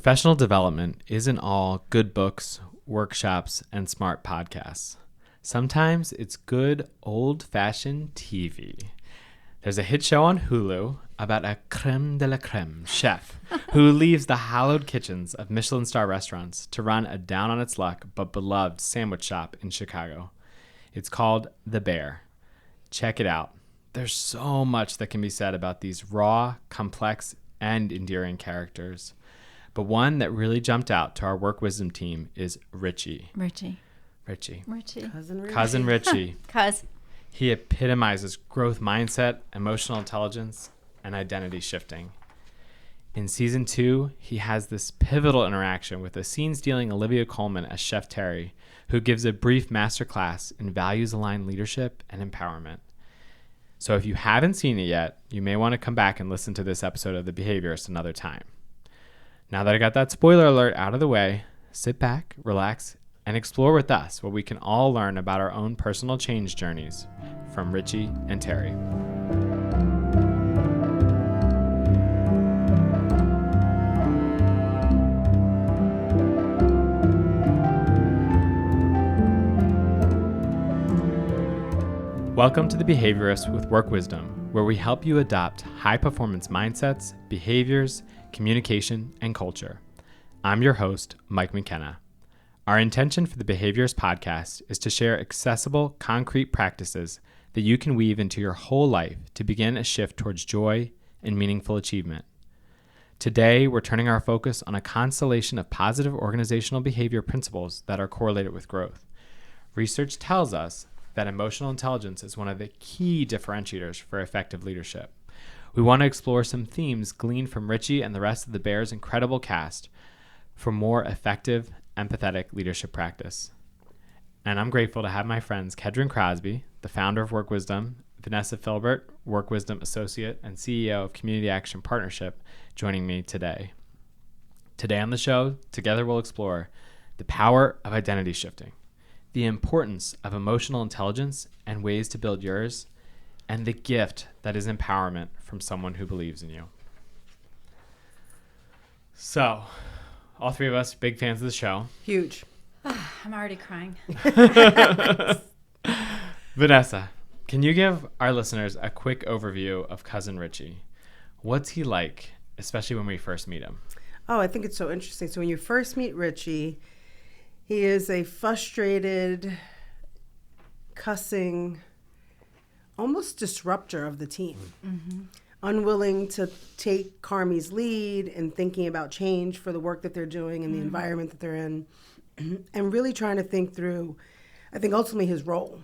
Professional development isn't all good books, workshops, and smart podcasts. Sometimes it's good old-fashioned TV. There's a hit show on Hulu about a creme de la creme chef who leaves the hallowed kitchens of Michelin star restaurants to run a down-on-its-luck but beloved sandwich shop in Chicago. It's called The Bear. Check it out. There's so much that can be said about these raw, complex, and endearing characters. But one that really jumped out to our Work Wisdom team is Richie. Richie. Cousin Richie. Cuz. He epitomizes growth mindset, emotional intelligence, and identity shifting. In season 2, he has this pivotal interaction with a scene-stealing Olivia Colman as Chef Terry, who gives a brief masterclass in values-aligned leadership and empowerment. So if you haven't seen it yet, you may want to come back and listen to this episode of The Behaviorist another time. Now that I got that spoiler alert out of the way, sit back, relax, and explore with us what we can all learn about our own personal change journeys from Richie and Terry. Welcome to The Behaviorist with Work Wisdom, where we help you adopt high-performance mindsets, behaviors, communication, and culture. I'm your host, Mike McKenna. Our intention for the Behaviorist podcast is to share accessible, concrete practices that you can weave into your whole life to begin a shift towards joy and meaningful achievement. Today, we're turning our focus on a constellation of positive organizational behavior principles that are correlated with growth. Research tells us that emotional intelligence is one of the key differentiators for effective leadership. We want to explore some themes gleaned from Richie and the rest of the Bear's incredible cast for more effective, empathetic leadership practice. And I'm grateful to have my friends Kedren Crosby, the founder of Work Wisdom, Vanessa Philbert, Work Wisdom Associate and CEO of Community Action Partnership, joining me today. Today on the show, together we'll explore the power of identity shifting, the importance of emotional intelligence and ways to build yours, and the gift that is empowerment from someone who believes in you. So, all three of us, big fans of the show. Huge. I'm already crying. Vanessa, can you give our listeners a quick overview of Cousin Richie? What's he like, especially when we first meet him? Oh, I think it's so interesting. So when you first meet Richie, he is a frustrated, cussing, almost disruptor of the team. Mm-hmm. Unwilling to take Carmi's lead and thinking about change for the work that they're doing and the environment that they're in, and really trying to think through, I think, ultimately his role.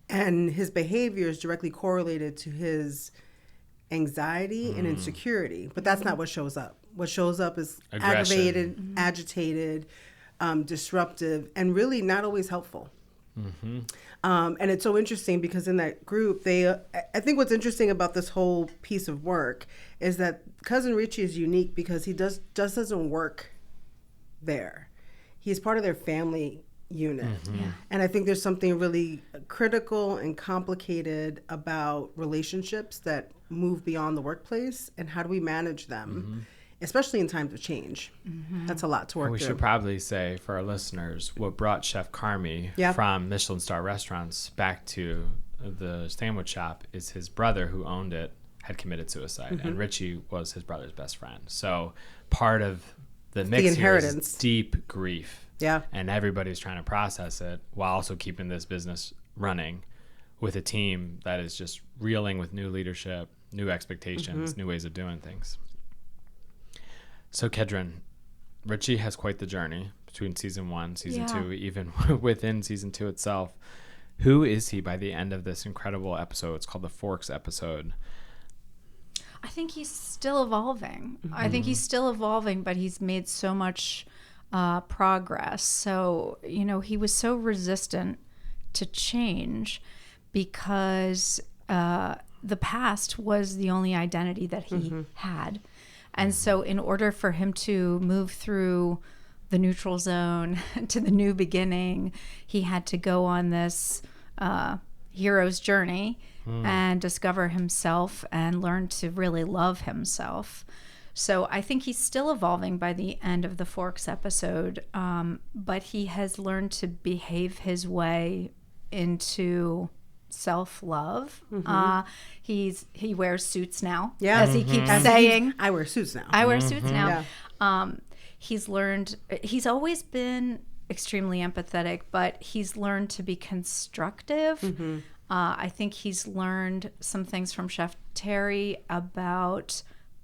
And his behavior is directly correlated to his anxiety and insecurity. But that's not what shows up. What shows up is aggravated, agitated, disruptive, and really not always helpful. Mm-hmm. And it's so interesting because in that group, I think what's interesting about this whole piece of work is that Cousin Richie is unique because he just doesn't work there. He's part of their family unit. Mm-hmm. Yeah. And I think there's something really critical and complicated about relationships that move beyond the workplace and how do we manage them, especially in times of change. Mm-hmm. That's a lot to work through. We should probably say for our listeners what brought Chef Carmi from Michelin star restaurants back to the sandwich shop is his brother who owned it had committed suicide, and Richie was his brother's best friend. So part of the mix here is deep grief. Yeah. And everybody's trying to process it while also keeping this business running with a team that is just reeling with new leadership, new expectations, new ways of doing things. So Kedren, Richie has quite the journey between season 1, season 2, even within season 2 itself. Who is he by the end of this incredible episode? It's called the Forks episode. I think he's still evolving. I think he's still evolving, but he's made so much progress. So, he was so resistant to change because the past was the only identity that he had. And so in order for him to move through the neutral zone to the new beginning, he had to go on this hero's journey and discover himself and learn to really love himself. So I think he's still evolving by the end of the Forks episode, but he has learned to behave his way into self-love. He wears suits now, as he keeps saying. I wear suits now. I wear suits now. Yeah. He's always been extremely empathetic, but he's learned to be constructive. I think he's learned some things from Chef Terry about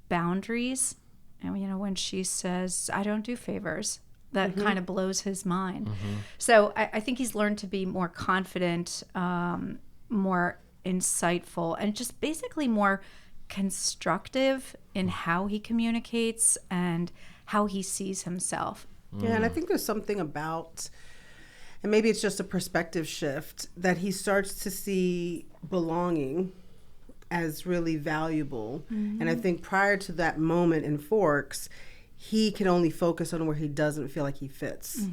boundaries. And, when she says, I don't do favors, that kind of blows his mind. So I think he's learned to be more confident, more insightful, and just basically more constructive in how he communicates and how he sees himself. Yeah, and I think there's something about, and maybe it's just a perspective shift, that he starts to see belonging as really valuable. And I think prior to that moment in Forks, he can only focus on where he doesn't feel like he fits.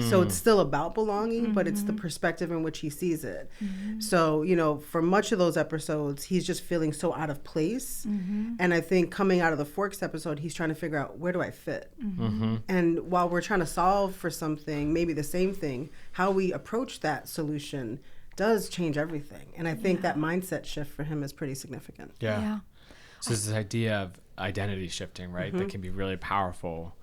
So it's still about belonging, but it's the perspective in which he sees it. So, for much of those episodes, he's just feeling so out of place. And I think coming out of the Forks episode, he's trying to figure out, where do I fit? And while we're trying to solve for something, maybe the same thing, how we approach that solution does change everything. And I think that mindset shift for him is pretty significant. Yeah. So this idea of identity shifting, right? That can be really powerful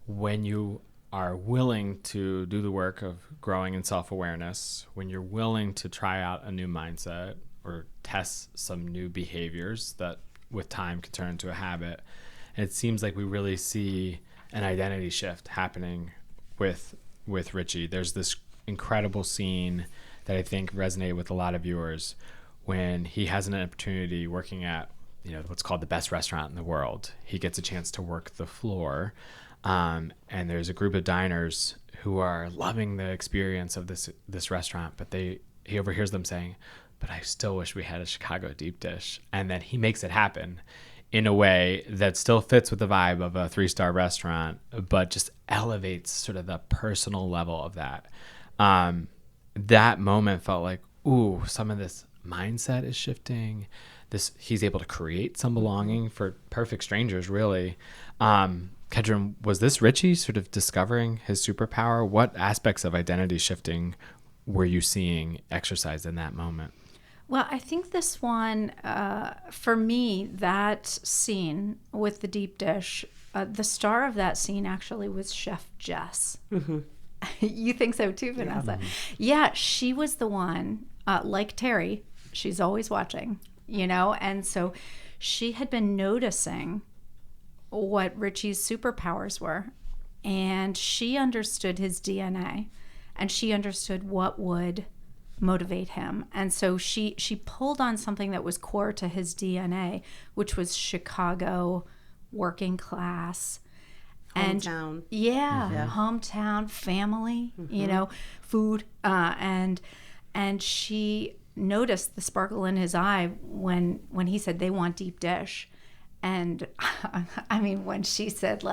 when you are willing to do the work of growing in self-awareness, when you're willing to try out a new mindset or test some new behaviors that with time can turn into a habit. And it seems like we really see an identity shift happening with Richie. There's this incredible scene that I think resonated with a lot of viewers when he has an opportunity working at what's called the best restaurant in the world. He gets a chance to work the floor, and there's a group of diners who are loving the experience of this restaurant, but he overhears them saying, but I still wish we had a Chicago deep dish. And then he makes it happen in a way that still fits with the vibe of a 3-star restaurant, but just elevates sort of the personal level of that. That moment felt like, ooh, some of this mindset is shifting. He's able to create some belonging for perfect strangers, really. Kedren, was this Richie sort of discovering his superpower? What aspects of identity shifting were you seeing exercised in that moment? Well, I think this one, for me, that scene with the deep dish, the star of that scene actually was Chef Jess. You think so too, Vanessa? Yeah, she was the one, like Terry, she's always watching. And so she had been noticing what Richie's superpowers were, and she understood his DNA, and she understood what would motivate him. And so she pulled on something that was core to his DNA, which was Chicago working class. Hometown. And hometown, family, food, and she noticed the sparkle in his eye when he said they want deep dish. And I mean, when she said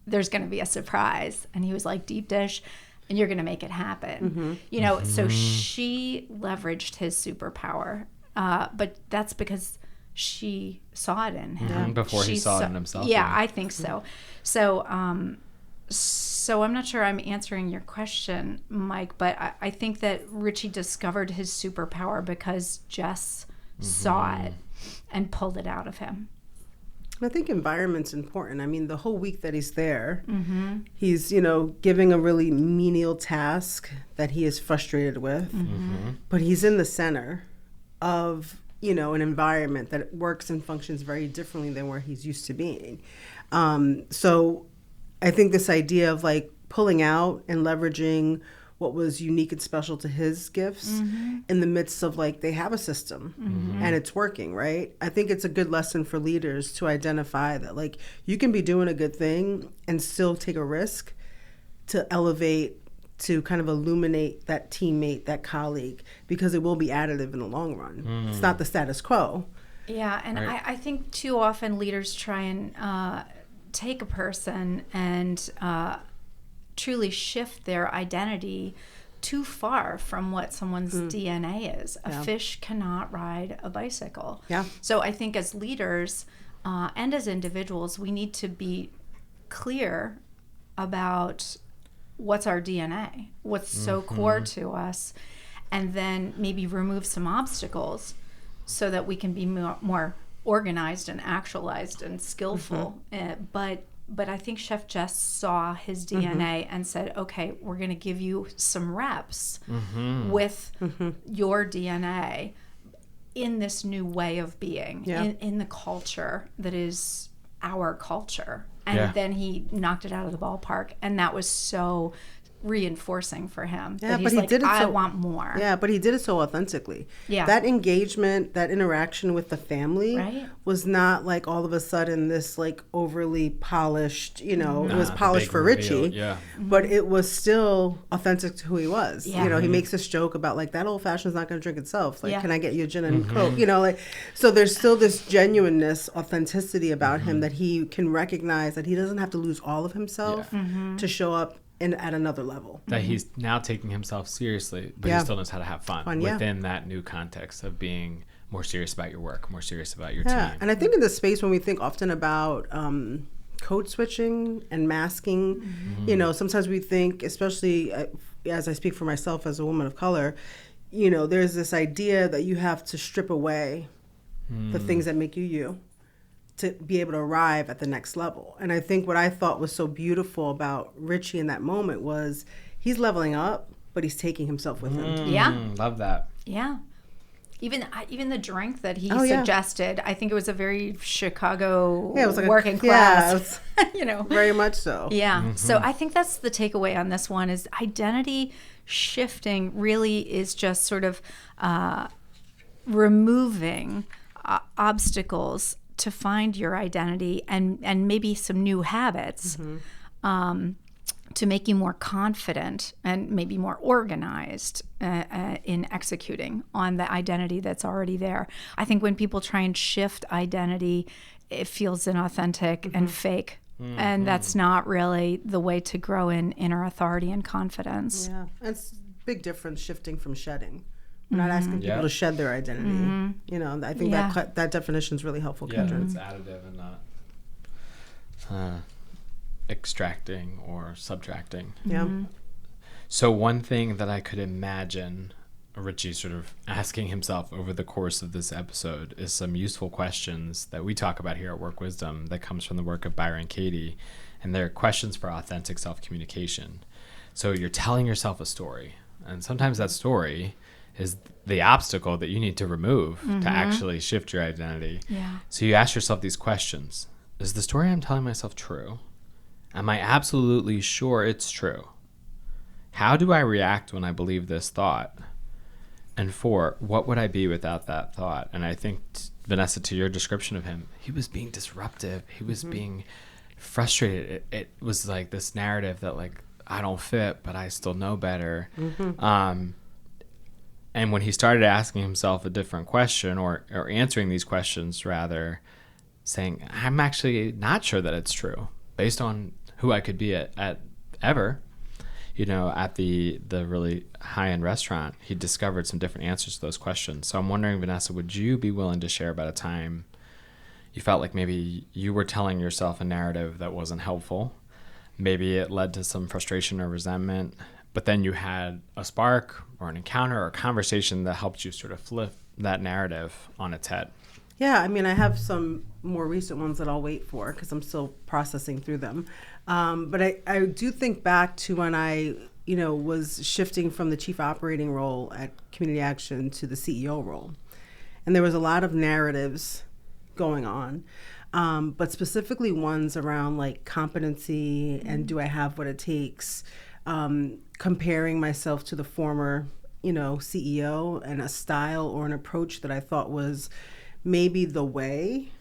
there's going to be a surprise, and he was like, deep dish, and you're going to make it happen. So she leveraged his superpower, but that's because she saw it in him before he saw it in himself. Yeah, I think so. So I'm not sure I'm answering your question, Mike, but I think that Richie discovered his superpower because Jess saw it and pulled it out of him. I think environment's important. I mean, the whole week that he's there, he's, giving a really menial task that he is frustrated with, but he's in the center of, an environment that works and functions very differently than where he's used to being. So I think this idea of pulling out and leveraging what was unique and special to his gifts in the midst of they have a system and it's working, right? I think it's a good lesson for leaders to identify that you can be doing a good thing and still take a risk to elevate, to kind of illuminate that teammate, that colleague, because it will be additive in the long run. It's not the status quo. Yeah, and right. I think too often leaders try and take a person and truly shift their identity too far from what someone's DNA is. A fish cannot ride a bicycle. Yeah. So I think as leaders, and as individuals, we need to be clear about what's our DNA, what's so core to us, and then maybe remove some obstacles so that we can be more organized and actualized and skillful. But I think Chef Jess saw his DNA and said, okay, we're going to give you some reps with your DNA in this new way of being, in the culture that is our culture. And then he knocked it out of the ballpark. And that was so reinforcing for him. Yeah, that but he's he did it I so, want more. Yeah, but he did it so authentically. Yeah. That engagement, that interaction with the family was not like all of a sudden this like overly polished, it was polished for Richie, but it was still authentic to who he was. Yeah. He makes this joke about like that old fashioned's not going to drink itself. Like, can I get you a gin and Coke? So there's still this genuineness, authenticity about him that he can recognize that he doesn't have to lose all of himself to show up at another level. That he's now taking himself seriously, but he still knows how to have fun within that new context of being more serious about your work, more serious about your team. And I think in this space when we think often about code switching and masking, sometimes we think, especially as I speak for myself as a woman of color, there's this idea that you have to strip away the things that make you you to be able to arrive at the next level. And I think what I thought was so beautiful about Richie in that moment was he's leveling up, but he's taking himself with him. Yeah. Love that. Yeah. Even the drink that he suggested, I think it was a very Chicago it was like working class. Very much so. Yeah. So I think that's the takeaway on this one is identity shifting really is just sort of removing obstacles to find your identity and maybe some new habits to make you more confident and maybe more organized in executing on the identity that's already there. I think when people try and shift identity, it feels inauthentic and fake. And that's not really the way to grow in inner authority and confidence. Yeah, it's a big difference shifting from shedding. We're not asking people to shed their identity. I think that definition is really helpful. Kedren. It's additive and not extracting or subtracting. Yeah. So one thing that I could imagine Richie sort of asking himself over the course of this episode is some useful questions that we talk about here at Work Wisdom that comes from the work of Byron Katie, and they're questions for authentic self-communication. So you're telling yourself a story, and sometimes that story is the obstacle that you need to remove to actually shift your identity. Yeah. So you ask yourself these questions. Is the story I'm telling myself true? Am I absolutely sure it's true? How do I react when I believe this thought? And 4, what would I be without that thought? And I think, Vanessa, to your description of him, he was being disruptive. He was being frustrated. It was like this narrative that like, I don't fit, but I still know better. And when he started asking himself a different question or answering these questions rather, saying, I'm actually not sure that it's true based on who I could be at ever, at the really high-end restaurant, he discovered some different answers to those questions. So I'm wondering, Vanessa, would you be willing to share about a time you felt like maybe you were telling yourself a narrative that wasn't helpful? Maybe it led to some frustration or resentment, but then you had a spark or an encounter or a conversation that helped you sort of flip that narrative on its head. Yeah, I mean, I have some more recent ones that I'll wait for because I'm still processing through them. But I do think back to when I, was shifting from the chief operating role at Community Action to the CEO role. And there was a lot of narratives going on, but specifically ones around like competency and do I have what it takes, comparing myself to the former, CEO and a style or an approach that I thought was maybe the way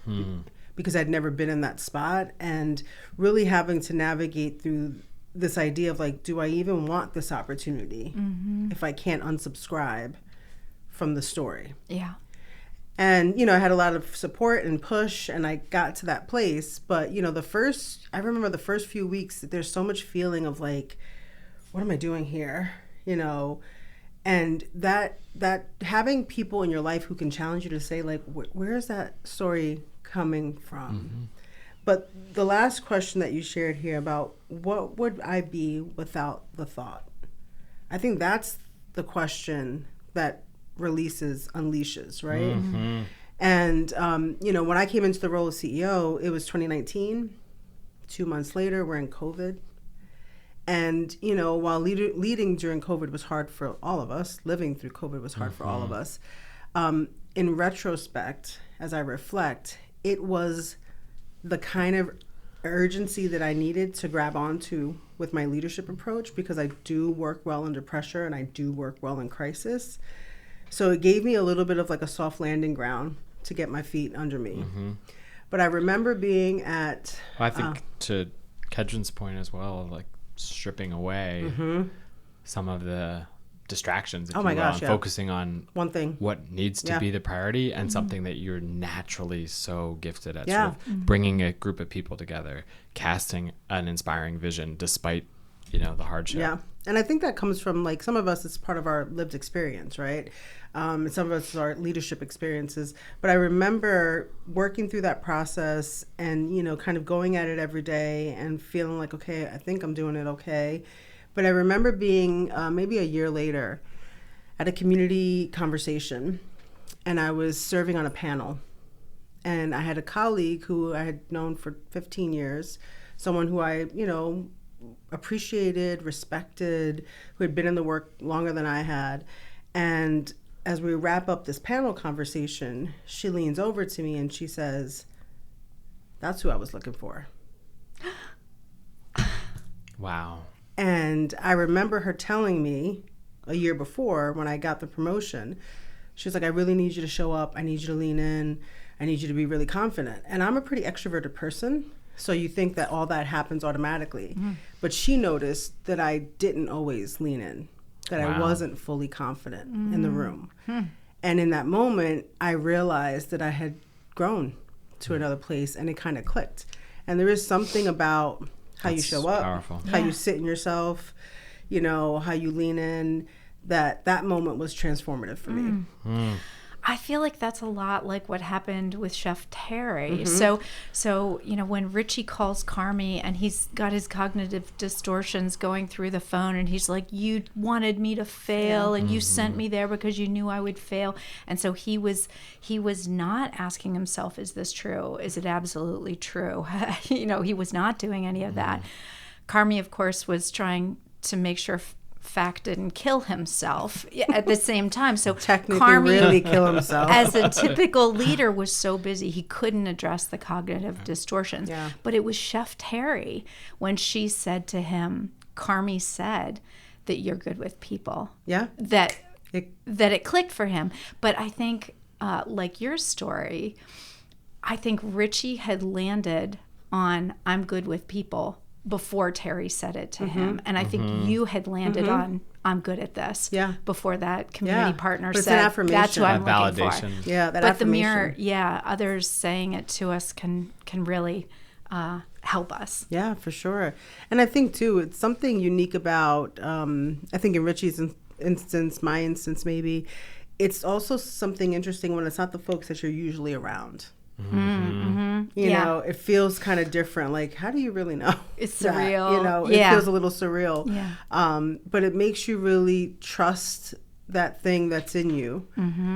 because I'd never been in that spot, and really having to navigate through this idea of like, do I even want this opportunity if I can't unsubscribe from the story? Yeah. And, I had a lot of support and push, and I got to that place. But, I remember the first few weeks, there's so much feeling of like, what am I doing here? And that having people in your life who can challenge you to say, like, where is that story coming from? But the last question that you shared here about what would I be without the thought? I think that's the question that unleashes, right? And, when I came into the role of CEO, it was 2019. 2 months later, we're in COVID. And, while leading during COVID was hard for all of us, living through COVID was hard for all of us. In retrospect, as I reflect, it was the kind of urgency that I needed to grab onto with my leadership approach, because I do work well under pressure and I do work well in crisis. So it gave me a little bit of like a soft landing ground to get my feet under me. But I remember being at... Well, I think to Kedren's point as well, like stripping away some of the distractions, focusing on one thing, what needs to be the priority, and something that you're naturally so gifted at, sort of bringing a group of people together, casting an inspiring vision despite the hardship. Yeah. And I think that comes from, like, some of us, it's part of our lived experience, right? And some of us are leadership experiences. But I remember working through that process and, kind of going at it every day and feeling like, okay, I think I'm doing it okay. But I remember being maybe a year later at a community conversation, and I was serving on a panel. And I had a colleague who I had known for 15 years, someone who I, appreciated, respected, who had been in the work longer than I had. And as we wrap up this panel conversation, she leans over to me and she says, "That's who I was looking for." Wow. And I remember her telling me a year before, when I got the promotion, she was like, "I really need you to show up. I need you to lean in. I need you to be really confident." And I'm a pretty extroverted person, so you think that all that happens automatically. But she noticed that I didn't always lean in, that I wasn't fully confident in the room. And in that moment, I realized that I had grown to another place, and it kind of clicked. And there is something about how you show up, powerful. How you sit in yourself, how you lean in, that moment was transformative for me. I feel like that's a lot like what happened with Chef Terry. So when Richie calls Carmy and he's got his cognitive distortions going through the phone, and he's like, "You wanted me to fail, and you sent me there because you knew I would fail." And so he was not asking himself, "Is this true? Is it absolutely true?" He was not doing any of that. Carmy, of course, was trying to make sure Fact didn't kill himself at the same time. So technically Carmy, really kill himself. as a typical leader, was so busy he couldn't address the cognitive distortions. But it was Chef Terry when she said to him, Carmy said that you're good with people. That it clicked for him. But I think, like your story, I think Richie had landed on "I'm good with people" before Terry said it to him. And I think you had landed on "I'm good at this" before that community partner but said, it's an "That's what I'm looking validation. for." Yeah, that but affirmation. the mere, others saying it to us can really help us. Yeah, for sure. And I think, too, it's something unique about, I think in Richie's instance, my instance maybe, it's also something interesting when it's not the folks that you're usually around. You know, it feels kind of different. Like, how do you really know? It's that? surreal. It feels a little surreal. Yeah. But it makes you really trust that thing that's in you,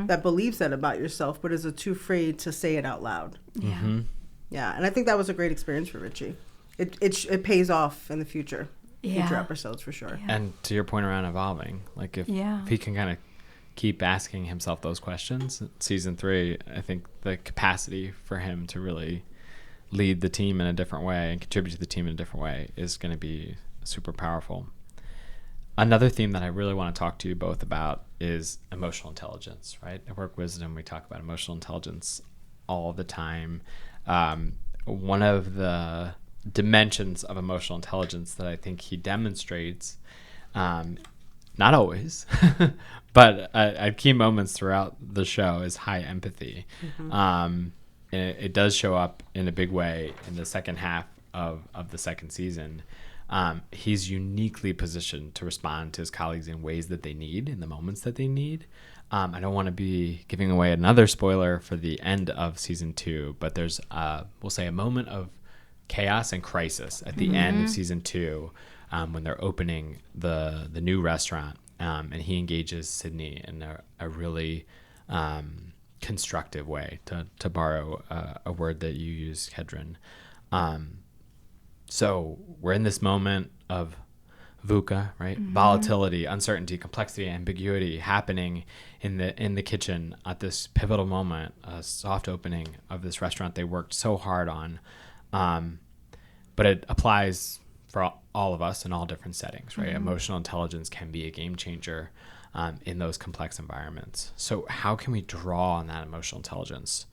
that believes that about yourself, but is too afraid to say it out loud. Yeah. And I think that was a great experience for Richie. It pays off in the future episodes for sure. And to your point around evolving, like if he can kind of keep asking himself those questions, season 3, I think the capacity for him to really lead the team in a different way and contribute to the team in a different way is going to be super powerful. Another theme that I really want to talk to you both about is emotional intelligence, right? At Work Wisdom, we talk about emotional intelligence all the time. One of the dimensions of emotional intelligence that I think he demonstrates, not always, but at key moments throughout the show, is high empathy. And it does show up in a big way in the second half of the second season. he's uniquely positioned to respond to his colleagues in ways that they need, in the moments that they need. I don't want to be giving away another spoiler for the end of season 2, but there's, we'll say, a moment of chaos and crisis at the end of season 2 when they're opening the new restaurant, and he engages Sydney in a really constructive way, to borrow a word that you use, Kedren. So we're in this moment of VUCA, right? Volatility, uncertainty, complexity, ambiguity happening in the kitchen at this pivotal moment, a soft opening of this restaurant they worked so hard on. But it applies for all of us in all different settings, right? Emotional intelligence can be a game changer in those complex environments. So how can we draw on that emotional intelligence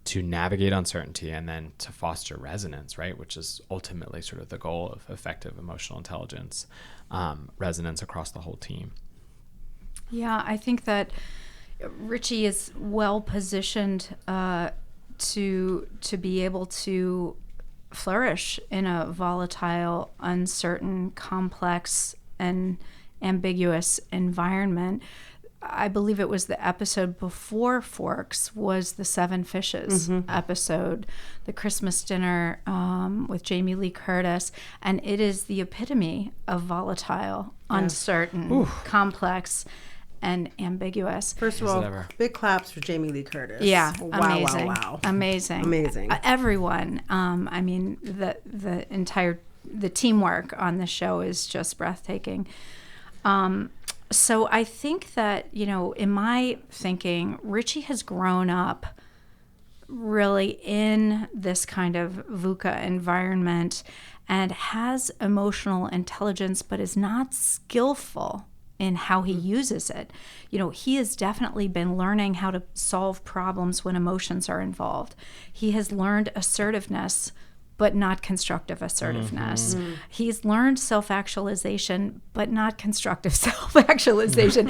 to navigate uncertainty and then to foster resonance, right? Which is ultimately sort of the goal of effective emotional intelligence, resonance across the whole team. Yeah, I think that Richie is well positioned to be able to flourish in a volatile, uncertain, complex, and ambiguous environment. I believe it was the episode before Forks was the 7 Fishes episode, the Christmas dinner with Jamie Lee Curtis. And it is the epitome of volatile, uncertain, complex, and ambiguous. First of all, big claps for Jamie Lee Curtis. Yeah, wow, amazing. wow. Amazing. Everyone. I mean, the teamwork on the show is just breathtaking. So I think that, in my thinking, Richie has grown up really in this kind of VUCA environment and has emotional intelligence, but is not skillful in how he uses it. He has definitely been learning how to solve problems when emotions are involved. He has learned assertiveness, but not constructive assertiveness. He's learned self-actualization, but not constructive self-actualization,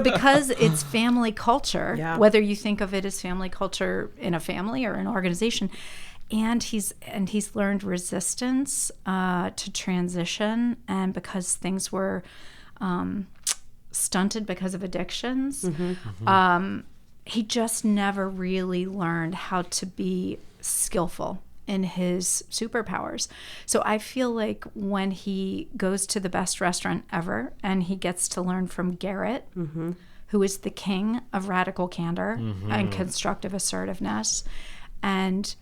because it's family culture, whether you think of it as family culture in a family or an organization. And he's learned resistance to transition, and because things were stunted because of addictions, he just never really learned how to be skillful in his superpowers. So I feel like when he goes to the best restaurant ever and he gets to learn from Garrett, who is the king of radical candor and constructive assertiveness, and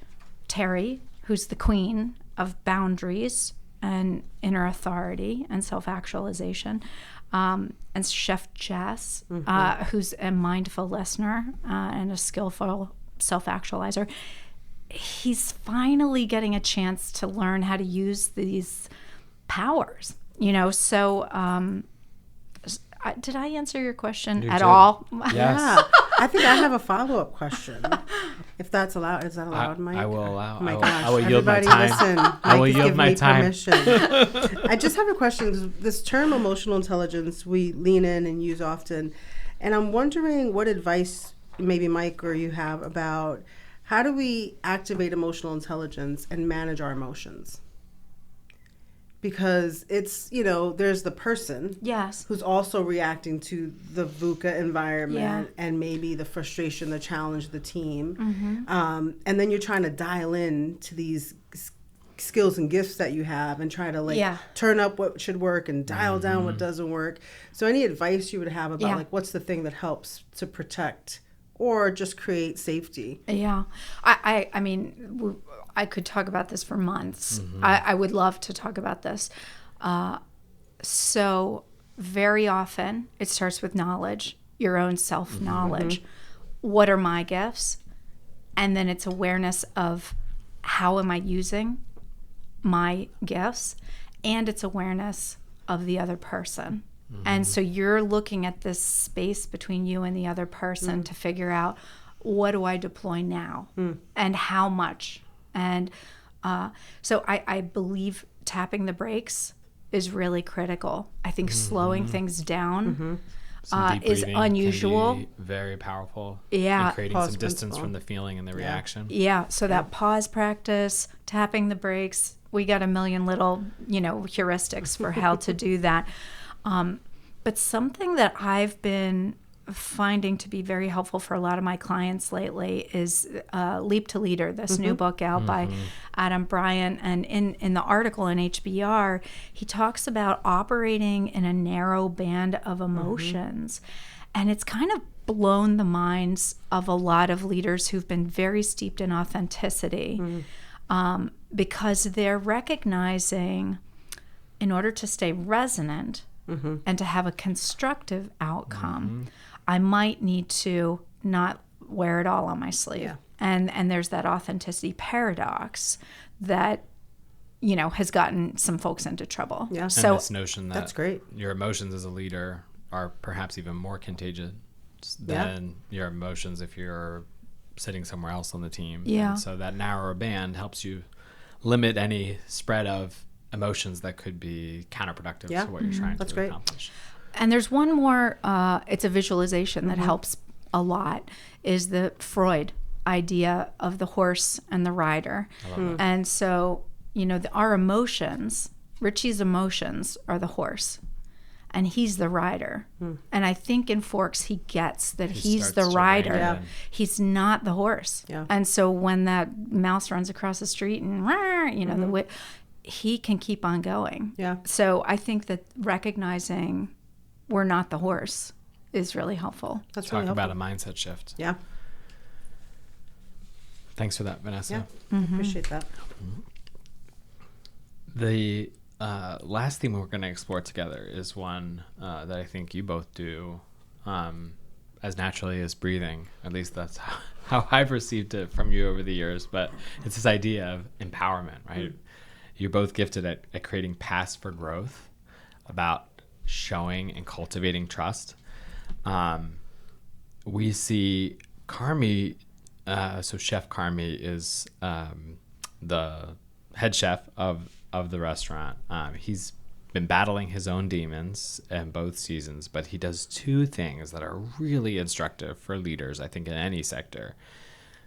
Terry, who's the queen of boundaries and inner authority and self-actualization, and Chef Jess, who's a mindful listener and a skillful self-actualizer. He's finally getting a chance to learn how to use these powers, so did I answer your question at all? Yes. Yeah. I think I have a follow-up question. If that's allowed. Is that allowed, Mike? I will allow. Oh my gosh. I will yield my Everybody time. Listen. I will Mike is yield giving my me time. Permission. I just have a question. This term emotional intelligence, we lean in and use often. And I'm wondering what advice maybe Mike or you have about how do we activate emotional intelligence and manage our emotions? Because it's, there's the person who's also reacting to the VUCA environment and maybe the frustration, the challenge, the team. And then you're trying to dial in to these skills and gifts that you have and try to turn up what should work and dial down what doesn't work. So any advice you would have about what's the thing that helps to protect or just create safety? Yeah. I mean, I could talk about this for months. I would love to talk about this. So very often it starts with knowledge, your own self-knowledge. What are my gifts? And then it's awareness of how am I using my gifts? And it's awareness of the other person. And so you're looking at this space between you and the other person to figure out, what do I deploy now and how much? And so I believe tapping the brakes is really critical. I think slowing things down is unusual. Can be very powerful. Yeah. In creating Pause some distance principle. from the feeling and the reaction. Yeah. So that pause practice, tapping the brakes, We got a million little, heuristics for how to do that. But something that I've been finding to be very helpful for a lot of my clients lately is Leap to Leader, this new book out by Adam Bryant. And in the article in HBR, he talks about operating in a narrow band of emotions. And it's kind of blown the minds of a lot of leaders who've been very steeped in authenticity, because they're recognizing, in order to stay resonant and to have a constructive outcome, I might need to not wear it all on my sleeve. Yeah. And there's that authenticity paradox that, has gotten some folks into trouble. Yeah. So and this notion that that's great. Your emotions as a leader are perhaps even more contagious than your emotions if you're sitting somewhere else on the team. Yeah. And so that narrower band helps you limit any spread of emotions that could be counterproductive to what you're trying That's to great. accomplish. And there's one more, it's a visualization that helps a lot, is the Freud idea of the horse and the rider. I love that. And so, our emotions, Richie's emotions are the horse, and he's the rider. And I think in Forks, he gets that he's the rider. Yeah. He's not the horse. Yeah. And so when that mouse runs across the street and, he can keep on going. Yeah. So I think that recognizing we're not the horse is really helpful. That's Talk really about helpful. a mindset shift. Yeah. Thanks for that, Vanessa. Yeah. I appreciate that. The last theme we're going to explore together is one that I think you both do as naturally as breathing. At least that's how I've received it from you over the years. But it's this idea of empowerment, right? You're both gifted at creating paths for growth, about showing and cultivating trust. We see Carmi, so Chef Carmi is the head chef of the restaurant. He's been battling his own demons in both seasons, but he does two things that are really instructive for leaders, I think, in any sector.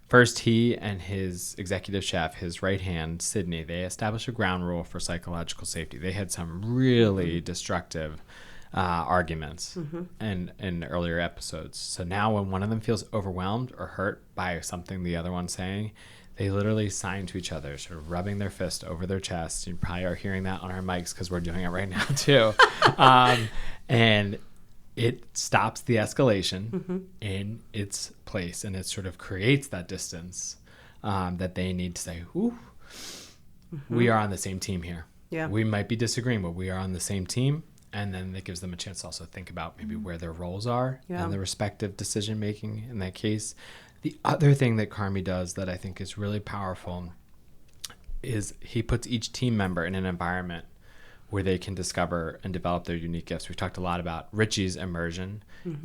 First, he and his executive chef, his right hand, Sydney, they established a ground rule for psychological safety. They had some really destructive arguments in earlier episodes. So now when one of them feels overwhelmed or hurt by something the other one's saying, they literally sign to each other, sort of rubbing their fist over their chest. You probably are hearing that on our mics because we're doing it right now too. And it stops the escalation in its place, and it sort of creates that distance that they need to say, ooh, we are on the same team here. Yeah. We might be disagreeing, but we are on the same team. And then it gives them a chance to also think about maybe where their roles are and the respective decision making in that case. The other thing that Carmi does that I think is really powerful is he puts each team member in an environment where they can discover and develop their unique gifts. We've talked a lot about Richie's immersion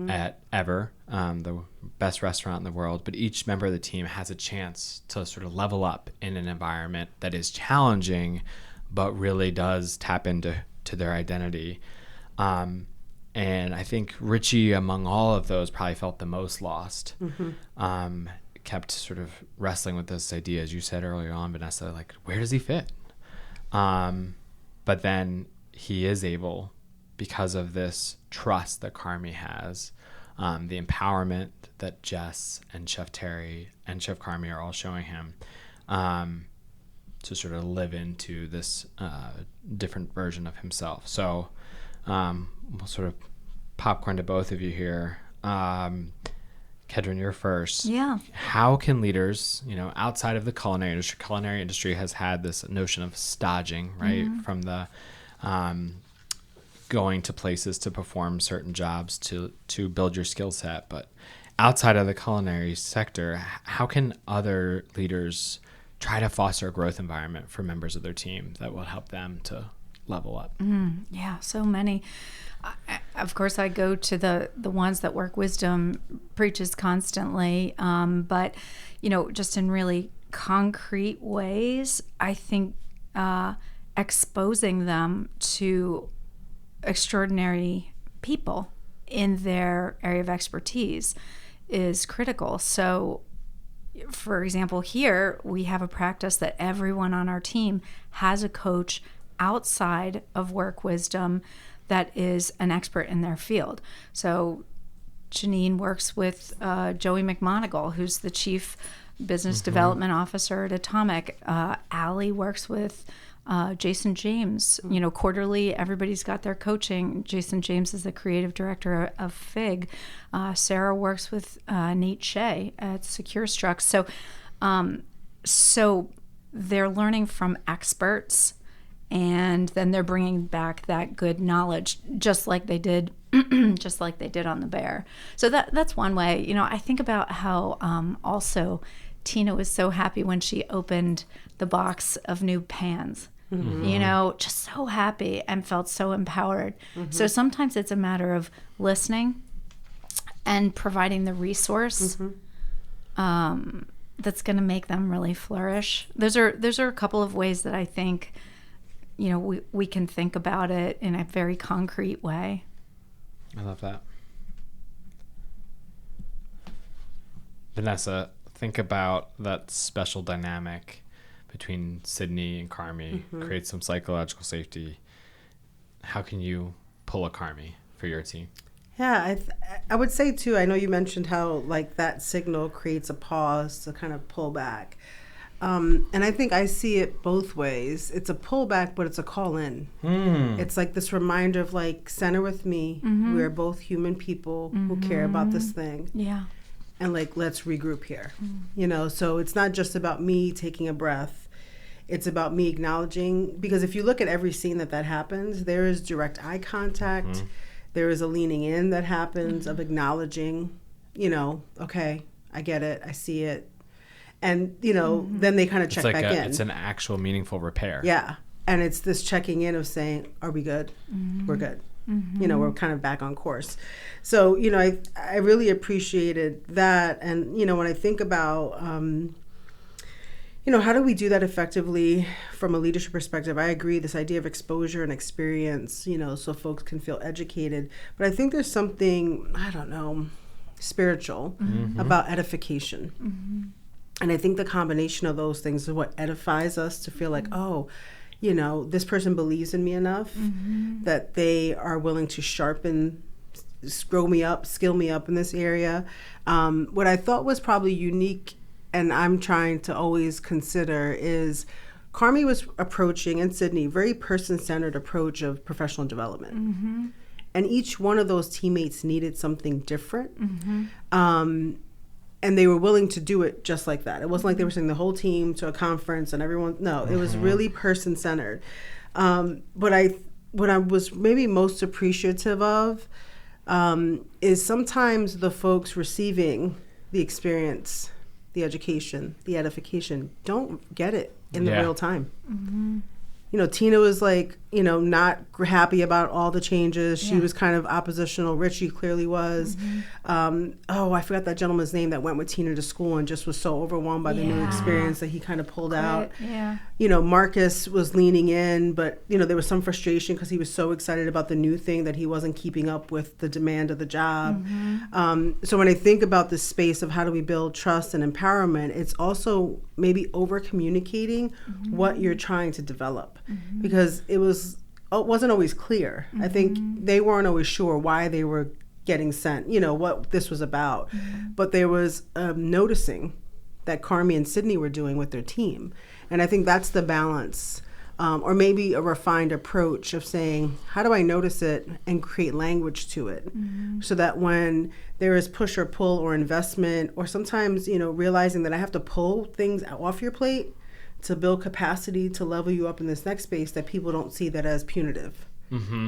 at Ever, the best restaurant in the world, but each member of the team has a chance to sort of level up in an environment that is challenging, but really does tap into their identity. And I think Richie, among all of those, probably felt the most lost. Kept sort of wrestling with this idea, as you said earlier on, Vanessa, like, where does he fit? But then he is able, because of this trust that Carmi has, the empowerment that Jess and Chef Terry and Chef Carmi are all showing him, to sort of live into this different version of himself. So we'll sort of popcorn to both of you here. Kedren, you're first. Yeah. How can leaders, outside of the culinary industry has had this notion of staging, right? From the going to places to perform certain jobs to build your skill set. But outside of the culinary sector, how can other leaders try to foster a growth environment for members of their team that will help them to level up? Yeah, so many. Of course, I go to the ones that Work Wisdom preaches constantly, but just in really concrete ways, I think exposing them to extraordinary people in their area of expertise is critical. So for example, here we have a practice that everyone on our team has a coach outside of Work Wisdom that is an expert in their field. So Janine works with Joey McMonigal, who's the chief business development officer at Atomic. Allie works with Jason James. You know, quarterly, everybody's got their coaching. Jason James is the creative director of FIG. Sarah works with Nate Shea at Secure Struck. So they're learning from experts, and then they're bringing back that good knowledge, just like they did just like they did on the Bear. So that's one way. You know, I think about how also Tina was so happy when she opened the box of new pans. You know, just so happy and felt so empowered. So sometimes it's a matter of listening and providing the resource that's going to make them really flourish. Those are a couple of ways that I think, you know, we can think about it in a very concrete way. I love that. Vanessa, think about that special dynamic between Sydney and Carmi, create some psychological safety. How can you pull a Carmi for your team? Yeah, I would say too, I know you mentioned how like that signal creates a pause to kind of pull back. And I think I see it both ways. It's a pullback, but it's a call in. It's like this reminder of like, center with me. We're both human people who care about this thing. Yeah. And like, let's regroup here. You know, so it's not just about me taking a breath. It's about me acknowledging, because if you look at every scene that happens, there is direct eye contact. There is a leaning in that happens of acknowledging, you know, okay, I get it. I see it. And, you know, then they kind of check back in. It's an actual meaningful repair. Yeah. And it's this checking in of saying, are we good? We're good. You know, we're kind of back on course. So, you know, I really appreciated that. And, you know, when I think about, you know, how do we do that effectively from a leadership perspective? I agree, this idea of exposure and experience, you know, so folks can feel educated. But I think there's something, I don't know, spiritual about edification. And I think the combination of those things is what edifies us to feel like, oh, you know, this person believes in me enough that they are willing to sharpen, grow me up, skill me up in this area. What I thought was probably unique, and I'm trying to always consider, is Carmi was approaching, and Sydney, very person-centered approach of professional development. And each one of those teammates needed something different. And they were willing to do it just like that. It wasn't like they were sending the whole team to a conference and everyone, no, it was really person-centered. What I was maybe most appreciative of is sometimes the folks receiving the experience, the education, the edification, don't get it in the real time. You know, Tina was like, you know, not happy about all the changes. She was kind of oppositional. Richie clearly was. Oh, I forgot that gentleman's name that went with Tina to school and just was so overwhelmed by the new experience that he kind of pulled out. You know, Marcus was leaning in, but, you know, there was some frustration because he was so excited about the new thing that he wasn't keeping up with the demand of the job. So when I think about this space of how do we build trust and empowerment, it's also maybe over communicating what you're trying to develop, because it wasn't always clear. I think they weren't always sure why they were getting sent, you know, what this was about. But there was noticing that Carmi and Sydney were doing with their team. And I think that's the balance, or maybe a refined approach of saying, how do I notice it and create language to it so that when there is push or pull or investment, or sometimes, you know, realizing that I have to pull things off your plate to build capacity to level you up in this next space, that people don't see that as punitive.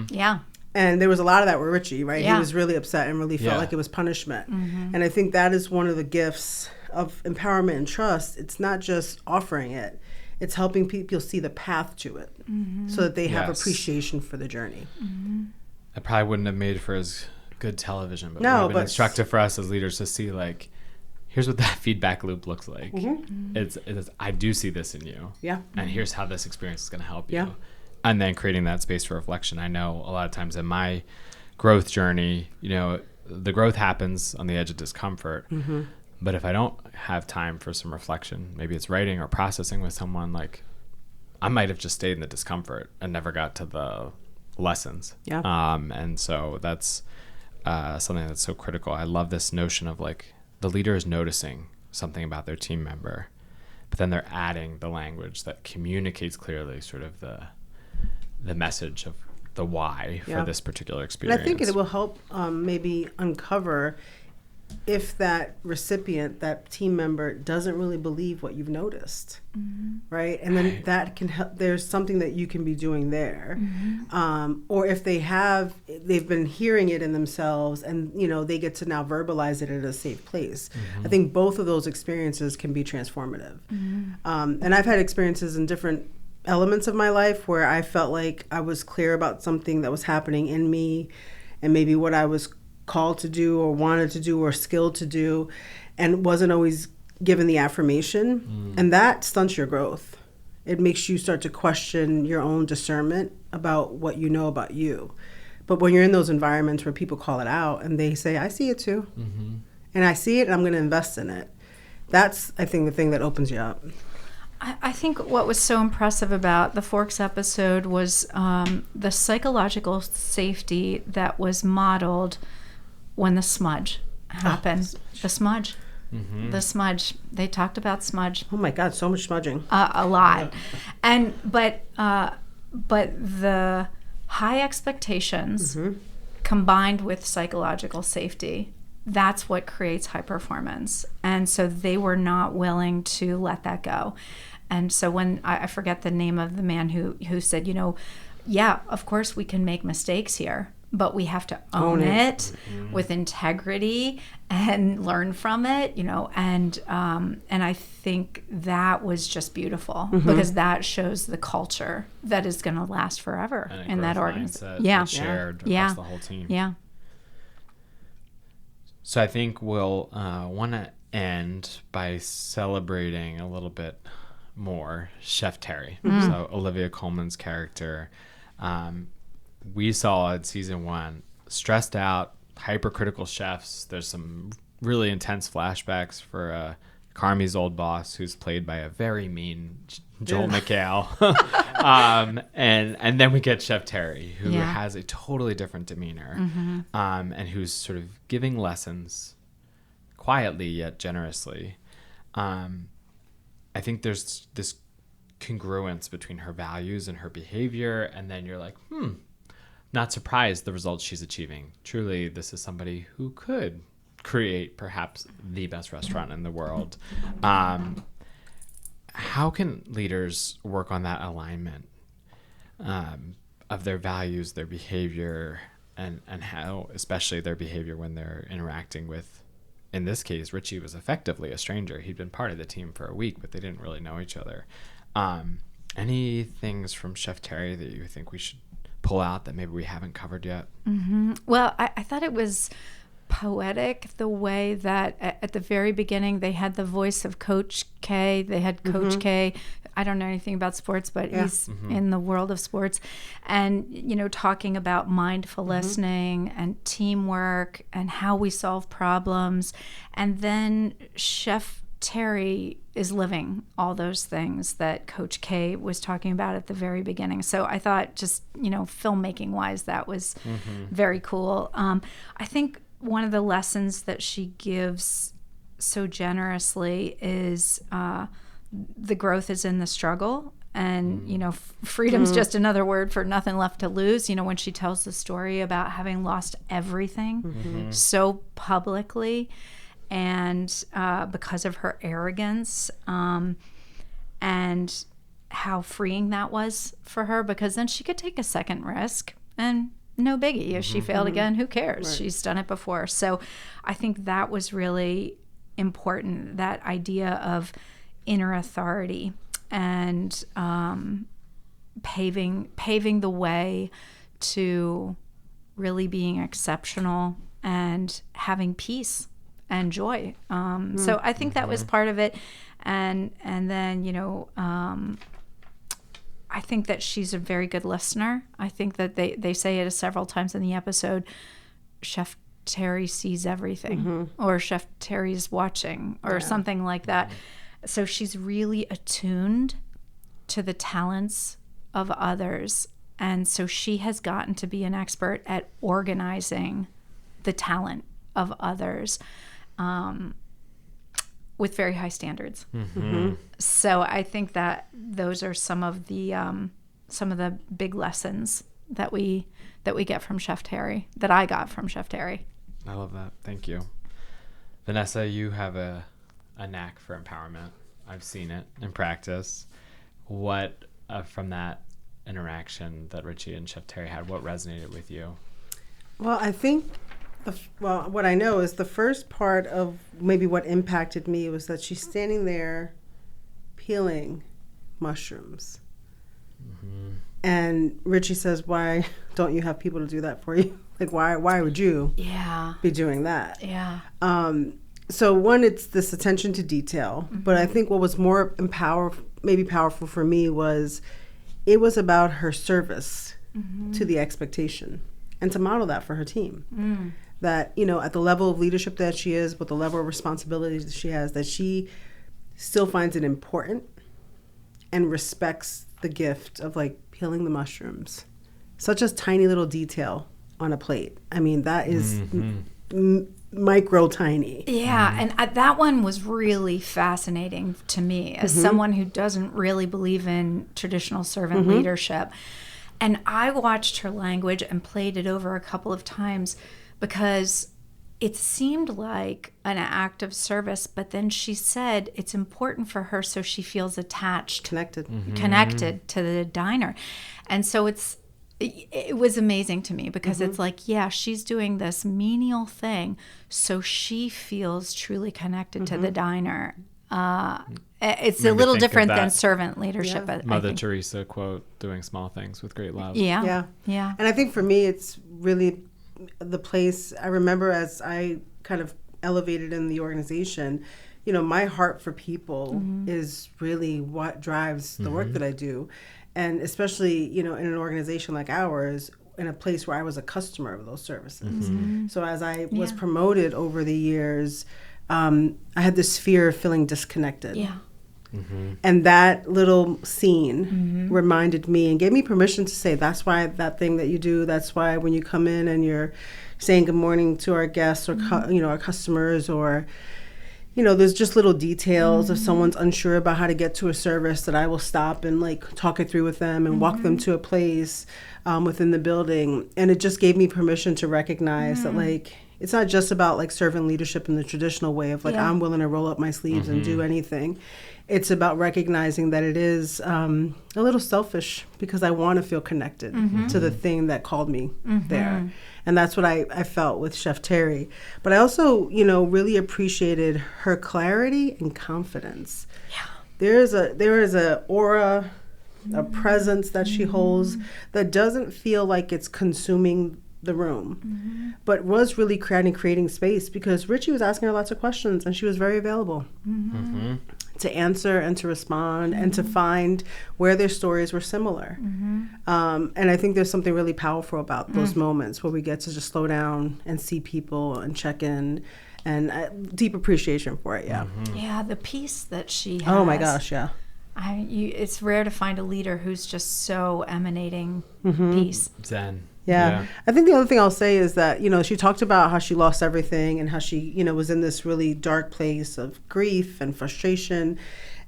Yeah. And there was a lot of that with Richie, right? He was really upset and really felt like it was punishment. And I think that is one of the gifts of empowerment and trust. It's not just offering it. It's helping people see the path to it so that they have appreciation for the journey. I probably wouldn't have made for as good television, but it would have been instructive for us as leaders to see, like, here's what that feedback loop looks like. It's I do see this in you. And here's how this experience is going to help you. And then creating that space for reflection. I know a lot of times in my growth journey, you know, the growth happens on the edge of discomfort. But if I don't have time for some reflection, maybe it's writing or processing with someone, like I might have just stayed in the discomfort and never got to the lessons. Yeah. And so that's something that's so critical. I love this notion of like the leader is noticing something about their team member, but then they're adding the language that communicates clearly sort of the message of the why for this particular experience. And I think it will help maybe uncover if that recipient, that team member, doesn't really believe what you've noticed, right? And then that can help. There's something that you can be doing there, or if they've been hearing it in themselves, and they get to now verbalize it at a safe place. I think both of those experiences can be transformative. And I've had experiences in different elements of my life where I felt like I was clear about something that was happening in me, and maybe what I was called to do or wanted to do or skilled to do, and wasn't always given the affirmation. And that stunts your growth. It makes you start to question your own discernment about what you know about you. But when you're in those environments where people call it out and they say, I see it too, and I see it and I'm going to invest in it, that's, I think, the thing that opens you up. I think what was so impressive about the Forks episode was the psychological safety that was modeled when the smudge happened. The smudge. The smudge. They talked about smudge. Oh my God, so much smudging. A lot. But the high expectations combined with psychological safety, that's what creates high performance. And so they were not willing to let that go. And so when I forget the name of the man who said, yeah, of course we can make mistakes here, but we have to own it with integrity and learn from it, and I think that was just beautiful because that shows the culture that is going to last forever in that organization. Yeah. Shared across the whole team. Yeah. So I think we'll want to end by celebrating a little bit more Chef Terry. So Olivia Colman's character. We saw in season 1 stressed out, hypercritical chefs. There's some really intense flashbacks for Carmi's old boss, who's played by a very mean Joel McHale. And then we get Chef Terry, who has a totally different demeanor, and who's sort of giving lessons quietly yet generously. I think there's this congruence between her values and her behavior, and then you're like, not surprised the results she's achieving. Truly, this is somebody who could create perhaps the best restaurant in the world. How can leaders work on that alignment of their values, their behavior, and how, especially their behavior when they're interacting with, in this case, Richie was effectively a stranger. He'd been part of the team for a week, but they didn't really know each other. Any things from Chef Terry that you think we should pull out that maybe we haven't covered yet? Well, I thought it was poetic the way that at the very beginning they had the voice of Coach K. They had Coach K. I don't know anything about sports, but he's in the world of sports, and talking about mindful listening and teamwork and how we solve problems. And then Chef Terry is living all those things that Coach K was talking about at the very beginning. So I thought, just filmmaking wise, that was very cool. I think one of the lessons that she gives so generously is the growth is in the struggle. And, freedom's just another word for nothing left to lose. When she tells the story about having lost everything so publicly, and because of her arrogance, and how freeing that was for her, because then she could take a second risk and no biggie. If she failed again, who cares? Right. She's done it before. So I think that was really important, that idea of inner authority and paving the way to really being exceptional and having peace and joy. So I think that was part of it. And then, I think that she's a very good listener. I think that they say it several times in the episode. Chef Terry sees everything, or Chef Terry's watching, or something like that. So she's really attuned to the talents of others. And so she has gotten to be an expert at organizing the talent of others with very high standards. So I think that those are some of the big lessons that we get from Chef Terry, that I got from Chef Terry. I love that. Thank you. Vanessa, you have a knack for empowerment. I've seen it in practice. What from that interaction that Richie and Chef Terry had, what resonated with you? Well, I think, what I know is the first part of maybe what impacted me was that she's standing there peeling mushrooms. And Richie says, why don't you have people to do that for you? Like, why would you be doing that? Yeah. So one, it's this attention to detail. But I think what was more powerful for me was it was about her service to the expectation and to model that for her team. That, at the level of leadership that she is, with the level of responsibilities that she has, that she still finds it important and respects the gift of like peeling the mushrooms. Such a tiny little detail on a plate. I mean, that is micro tiny. Yeah, and that one was really fascinating to me as someone who doesn't really believe in traditional servant leadership. And I watched her language and played it over a couple of times because it seemed like an act of service, but then she said it's important for her so she feels attached, connected to the diner. And so it was amazing to me because it's like, yeah, she's doing this menial thing so she feels truly connected to the diner. It's a little different than servant leadership. Yeah. Mother Teresa quote, doing small things with great love. Yeah. And I think for me, it's really the place I remember as I kind of elevated in the organization. My heart for people is really what drives the work that I do. And especially, in an organization like ours, in a place where I was a customer of those services. So as I was promoted over the years, I had this fear of feeling disconnected. Yeah. And that little scene reminded me and gave me permission to say, that's why that thing that you do, that's why when you come in and you're saying good morning to our guests or, our customers, or, there's just little details if someone's unsure about how to get to a service, that I will stop and like talk it through with them and walk them to a place within the building. And it just gave me permission to recognize that like, it's not just about like servant leadership in the traditional way of like, I'm willing to roll up my sleeves and do anything. It's about recognizing that it is a little selfish because I want to feel connected to the thing that called me there. And that's what I felt with Chef Terry. But I also, really appreciated her clarity and confidence. Yeah. There is a aura, a presence that she holds that doesn't feel like it's consuming the room, but was really creating space, because Richie was asking her lots of questions and she was very available to answer and to respond and to find where their stories were similar. And I think there's something really powerful about those moments where we get to just slow down and see people and check in, and deep appreciation for it. Yeah, the peace that she has. Oh my gosh, yeah. It's rare to find a leader who's just so emanating peace. Zen. Yeah. I think the other thing I'll say is that, she talked about how she lost everything and how she, was in this really dark place of grief and frustration.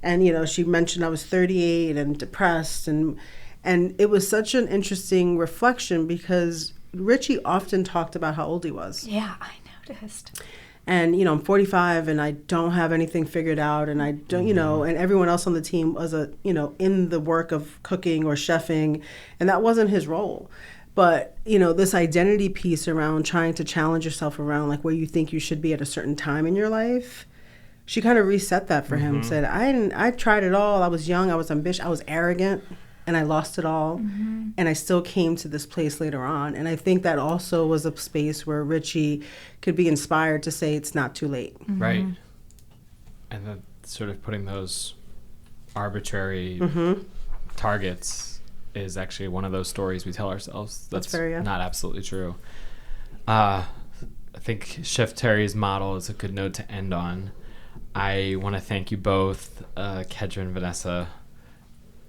And, she mentioned I was 38 and depressed. And it was such an interesting reflection because Richie often talked about how old he was. Yeah, I noticed. And, I'm 45 and I don't have anything figured out, and I don't, and everyone else on the team was, in the work of cooking or chefing, and that wasn't his role. But, this identity piece around trying to challenge yourself around like where you think you should be at a certain time in your life, she kind of reset that for him. Said, I tried it all. I was young. I was ambitious. I was arrogant, and I lost it all. And I still came to this place later on. And I think that also was a space where Richie could be inspired to say it's not too late. Right. And then sort of putting those arbitrary targets is actually one of those stories we tell ourselves that's fair, yeah. not absolutely true. I think Chef Terry's model is a good note to end on. I want to thank you both, Kedren and Vanessa.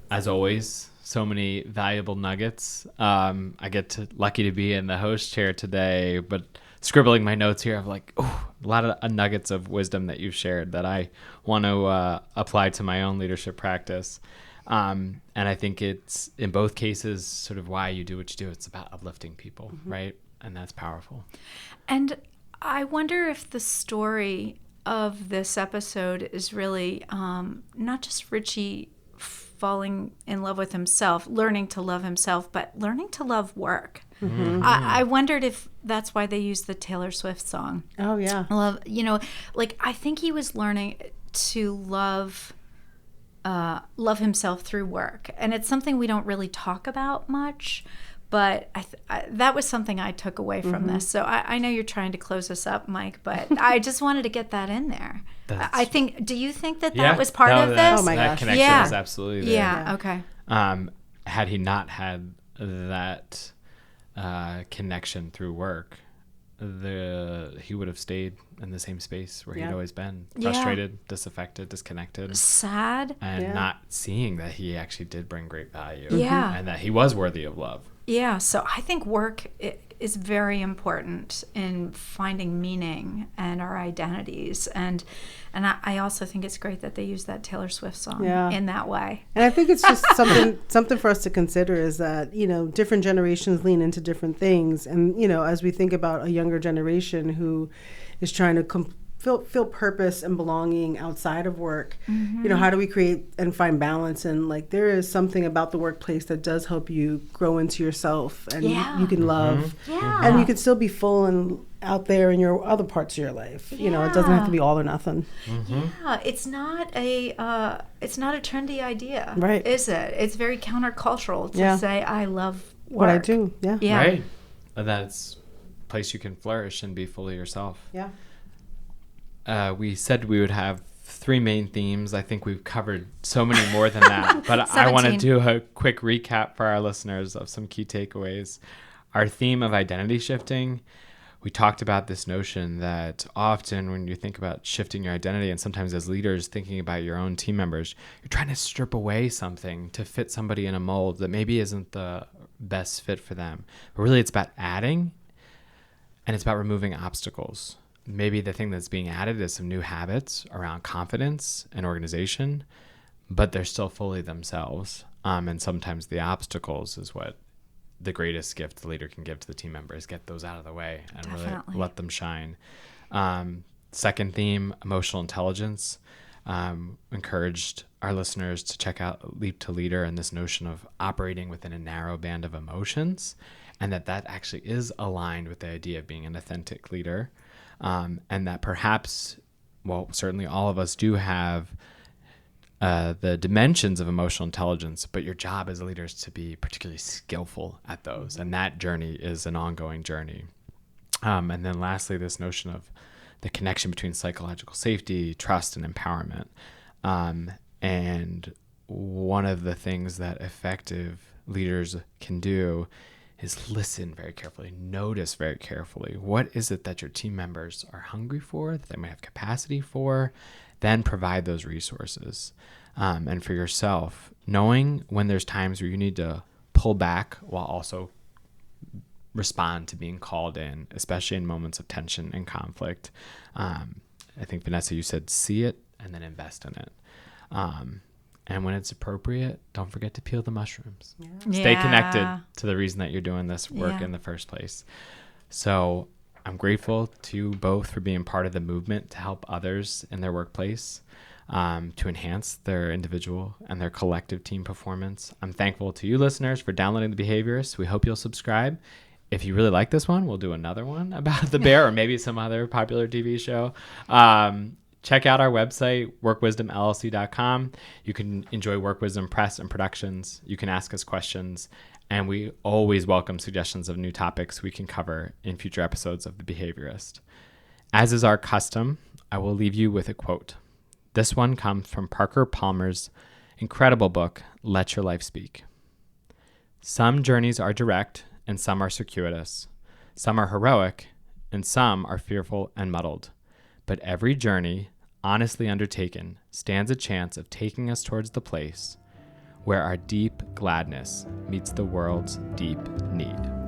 As always, so many valuable nuggets. I get lucky to be in the host chair today, but scribbling my notes here, I'm like, oh, a lot of nuggets of wisdom that you've shared that I want to apply to my own leadership practice. And I think it's, in both cases, sort of why you do what you do. It's about uplifting people, right? And that's powerful. And I wonder if the story of this episode is really not just Richie falling in love with himself, learning to love himself, but learning to love work. Mm-hmm. I wondered if that's why they used the Taylor Swift song. Oh, yeah. Love, I think he was learning to love himself through work. And it's something we don't really talk about much, but that was something I took away from this. So I know you're trying to close us up, Mike, but I just wanted to get that in there. Do you think that was part of this? Oh my that gosh. connection is absolutely there. Yeah, okay. Had he not had that connection through work, he would have stayed in the same space where he'd always been, frustrated, disaffected, disconnected, sad, and not seeing that he actually did bring great value, and that he was worthy of love. Yeah, so I think work is very important in finding meaning and our identities, and I also think it's great that they use that Taylor Swift song in that way. And I think it's just something for us to consider is that, different generations lean into different things. And, as we think about a younger generation who is trying to feel purpose and belonging outside of work, how do we create and find balance? And there is something about the workplace that does help you grow into yourself, and you can love, and you can still be full and out there in your other parts of your life. It doesn't have to be all or nothing. Yeah, it's not a trendy idea, right? Is it? It's very countercultural to say I love work. What I do, right. That's a place you can flourish and be fully yourself. We said we would have 3 main themes. I think we've covered so many more than that, but I want to do a quick recap for our listeners of some key takeaways. Our theme of identity shifting, we talked about this notion that often when you think about shifting your identity, and sometimes as leaders thinking about your own team members, you're trying to strip away something to fit somebody in a mold that maybe isn't the best fit for them. But really it's about adding, and it's about removing obstacles. Maybe the thing that's being added is some new habits around confidence and organization, but they're still fully themselves. And sometimes the obstacles is what the greatest gift the leader can give to the team members. Get those out of the way and really let them shine. Second theme, emotional intelligence. Encouraged our listeners to check out Leap to Leader and this notion of operating within a narrow band of emotions, and that actually is aligned with the idea of being an authentic leader. And that perhaps, certainly all of us do have the dimensions of emotional intelligence, but your job as a leader is to be particularly skillful at those. And that journey is an ongoing journey. And then lastly, this notion of the connection between psychological safety, trust, and empowerment. And one of the things that effective leaders can do is listen very carefully, notice very carefully. What is it that your team members are hungry for, that they might have capacity for? Then provide those resources. And for yourself, knowing when there's times where you need to pull back while also respond to being called in, especially in moments of tension and conflict. I think, Vanessa, you said see it and then invest in it. And when it's appropriate, don't forget to peel the mushrooms. Stay connected to the reason that you're doing this work in the first place. So I'm grateful to you both for being part of the movement to help others in their workplace, to enhance their individual and their collective team performance. I'm thankful to you listeners for downloading The Behaviorists. We hope you'll subscribe. If you really like this one, we'll do another one about the bear or maybe some other popular TV show. Check out our website, workwisdomllc.com. You can enjoy Work Wisdom press and productions. You can ask us questions, and we always welcome suggestions of new topics we can cover in future episodes of The Behaviorist. As is our custom, I will leave you with a quote. This one comes from Parker Palmer's incredible book, Let Your Life Speak. Some journeys are direct, and some are circuitous. Some are heroic, and some are fearful and muddled. But every journey, honestly undertaken, stands a chance of taking us towards the place where our deep gladness meets the world's deep need.